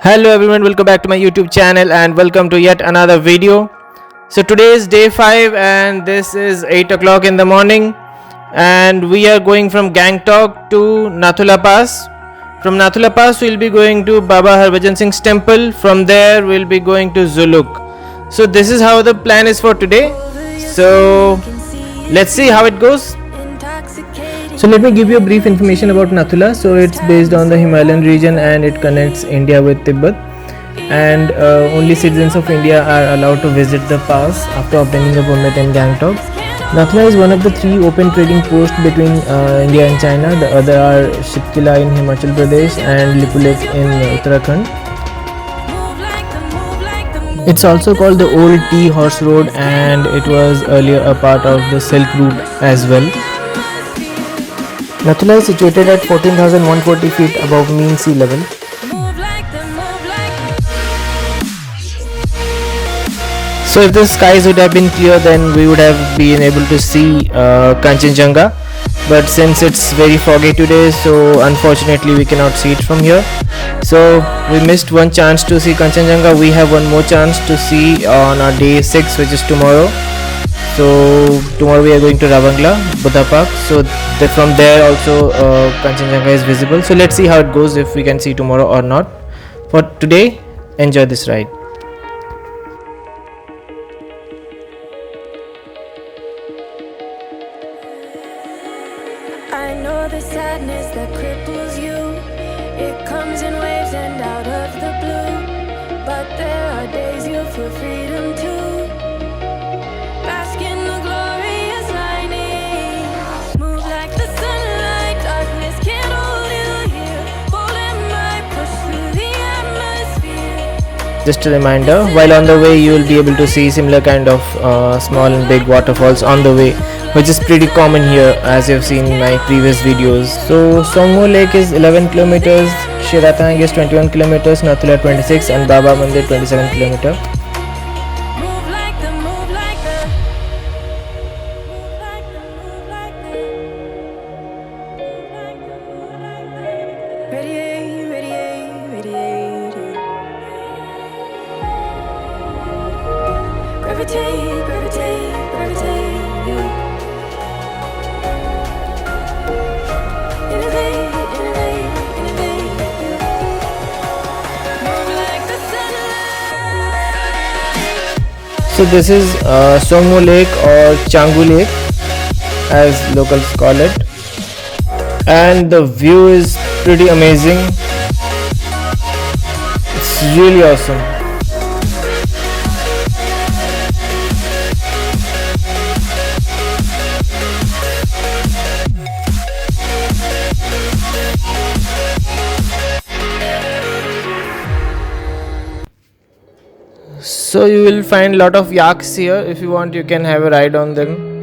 Hello everyone, welcome back to my YouTube channel and welcome to yet another video. So today is day 5 and this is 8 o'clock in the morning and we are going from Gangtok to Nathula Pass. From Nathula Pass we'll be going to Baba Harbhajan Singh's temple. From there we'll be going to Zuluk. So this is how the plan is for today. So let's see how it goes. So let me give you a brief information about Nathula. So it's based on the Himalayan region and it connects India with Tibet, and only citizens of India are allowed to visit the pass after obtaining a permit in Gangtok. Nathula is one of the 3 open trading posts between India and China. The other are Shitkila in Himachal Pradesh and Lipulek in Uttarakhand. It's also called the Old Tea Horse Road and it was earlier a part of the Silk Route as well. Nathula is situated at 14,140 feet above mean sea level. So if the skies would have been clear, then we would have been able to see Kanchenjunga. But since it's very foggy today, so unfortunately we cannot see it from here. So we missed one chance to see Kanchenjunga. We have one more chance to see on our day 6, which is tomorrow. So tomorrow we are going to Ravangla, Buddha Park. So from there also Kanchenjunga is visible. So let's see how it goes, if we can see tomorrow or not. For today, enjoy this ride. I know the sadness that cripples you. It comes in waves and out of the blue. But there are days you feel freedom too. Bask in the glorious lightning. Move like the sunlight. Darkness can't hold you here. Bold and bright, push through the atmosphere. Just a reminder, while on the way you will be able to see similar kind of small and big waterfalls on the way, which is pretty common here as you have seen in my previous videos. So Songmo Lake is 11 kilometers, Shiratang is 21 kilometers, Nathula 26 and Baba Mandir 27 kilometers. Move like the, move like the. Move like the, move like the. Move like the. Radiate, radiate, radiate. Gravitate, gravitate, gravitate. Innovate, innovate, innovate. Move like the sunlight. So this is Songmo Lake or Changu Lake as locals call it, and the view is pretty amazing. It's really awesome. So you will find a lot of yaks here. If you want, you can have a ride on them.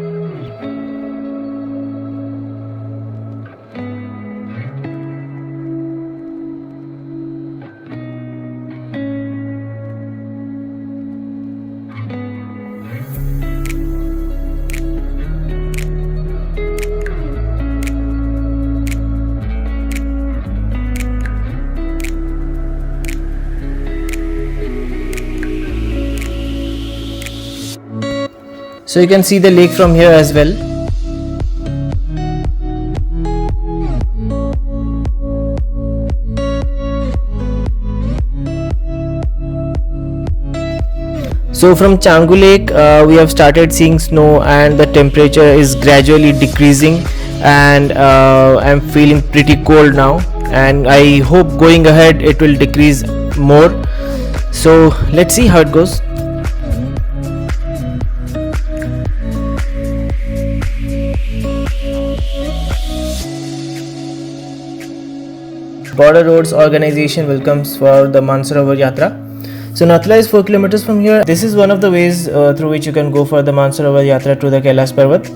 So you can see the lake from here as well. So from Changu Lake we have started seeing snow and the temperature is gradually decreasing, and I'm feeling pretty cold now, and I hope going ahead it will decrease more. So let's see how it goes. Border Roads Organization welcomes for the Mansarovar Yatra. So Nathula is 4 kilometers from here. This is one of the ways through which you can go for the Mansarovar Yatra to the Kailash Parvat,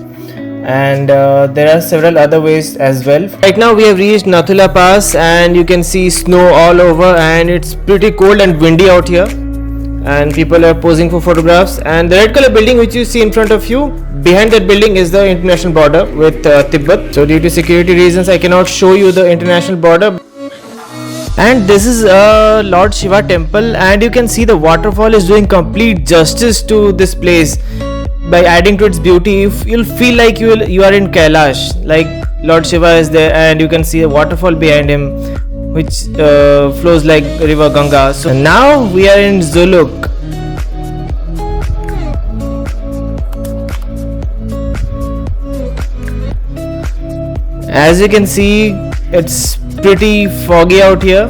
and there are several other ways as well. Right now we have reached Nathula Pass and you can see snow all over, and it's pretty cold and windy out here, and people are posing for photographs. And the red color building which you see in front of you, behind that building is the international border with Tibet. So due to security reasons I cannot show you the international border. And this is a Lord Shiva temple, and you can see the waterfall is doing complete justice to this place by adding to its beauty. You'll feel like you are in Kailash, like Lord Shiva is there, and you can see a waterfall behind him which flows like river Ganga. So now we are in Zuluk. As you can see, it's pretty foggy out here.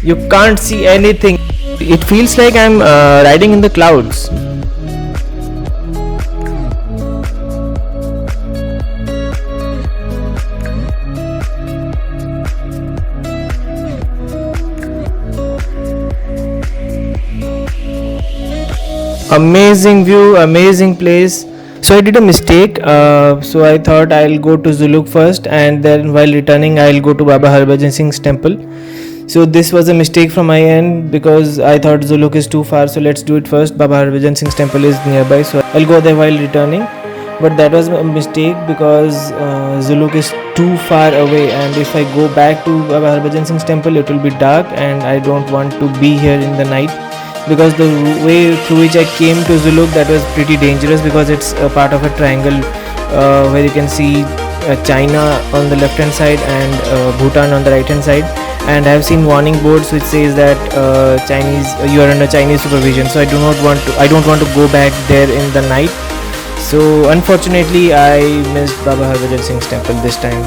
You can't see anything. It feels like I'm riding in the clouds. Amazing view, amazing place. So I did a mistake. So I thought I'll go to Zuluk first, and then while returning I'll go to Baba Harbhajan Singh's temple. So this was a mistake from my end because I thought Zuluk is too far. So let's do it first. Baba Harbhajan Singh's temple is nearby, so I'll go there while returning. But that was a mistake because Zuluk is too far away, and if I go back to Baba Harbhajan Singh's temple, it will be dark, and I don't want to be here in the night. Because the way through which I came to Zuluk, that was pretty dangerous because it's a part of a triangle where you can see China on the left hand side and Bhutan on the right hand side, and I have seen warning boards which says that you are under Chinese supervision. So I don't want to go back there in the night. So unfortunately I missed Baba Harbhajan Singh's temple this time.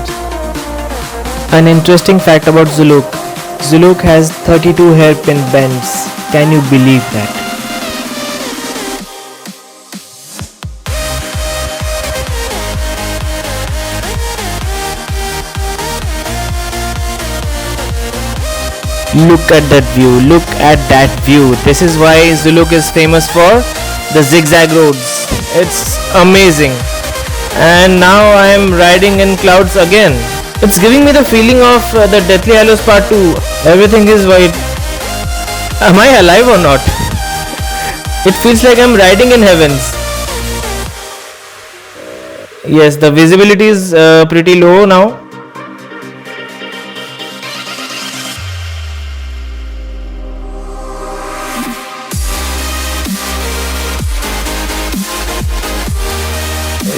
An interesting fact about Zuluk: Zuluk has 32 hairpin bends. Can you believe that? Look at that view, look at that view. This is why Zuluk is famous for the zigzag roads. It's amazing. And now I am riding in clouds again. It's giving me the feeling of the Deathly Hallows Part 2. Everything is white. Am I alive or not? It feels like I'm riding in heavens. Yes, the visibility is pretty low now.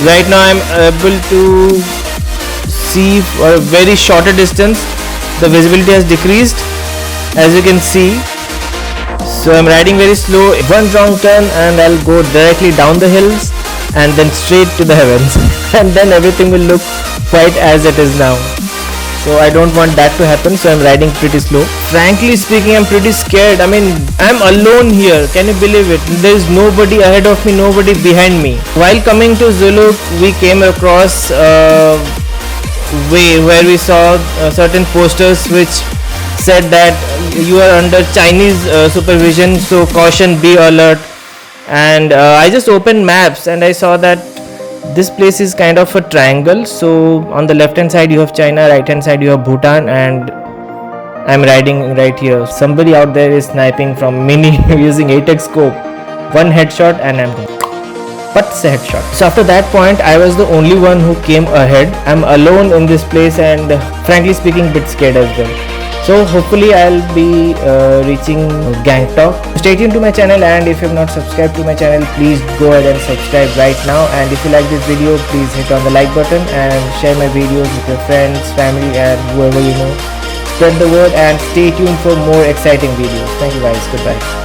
Right now I'm able to see for a very shorter distance. The visibility has decreased, as you can see. So I'm riding very slow. One wrong turn and I'll go directly down the hills and then straight to the heavens and then everything will look quite as it is now. So I don't want that to happen, so I'm riding pretty slow. Frankly speaking, I'm pretty scared. I mean, I'm alone here. Can you believe it? There is nobody ahead of me, nobody behind me. While coming to Zuluk, we came across a way where we saw certain posters which said that you are under Chinese supervision, so caution, be alert. And I just opened maps and I saw that this place is kind of a triangle. So on the left hand side you have China, right hand side you have Bhutan, and I'm riding right here. Somebody out there is sniping from mini using 8x scope. One headshot and I'm done. But it's a headshot. So after that point I was the only one who came ahead. I'm alone in this place and frankly speaking a bit scared as well. So hopefully I'll be reaching Gangtok. Stay tuned to my channel, and if you have not subscribed to my channel, please go ahead and subscribe right now. And if you like this video, please hit on the like button and share my videos with your friends, family and whoever you know. Spread the word and stay tuned for more exciting videos. Thank you guys. Goodbye.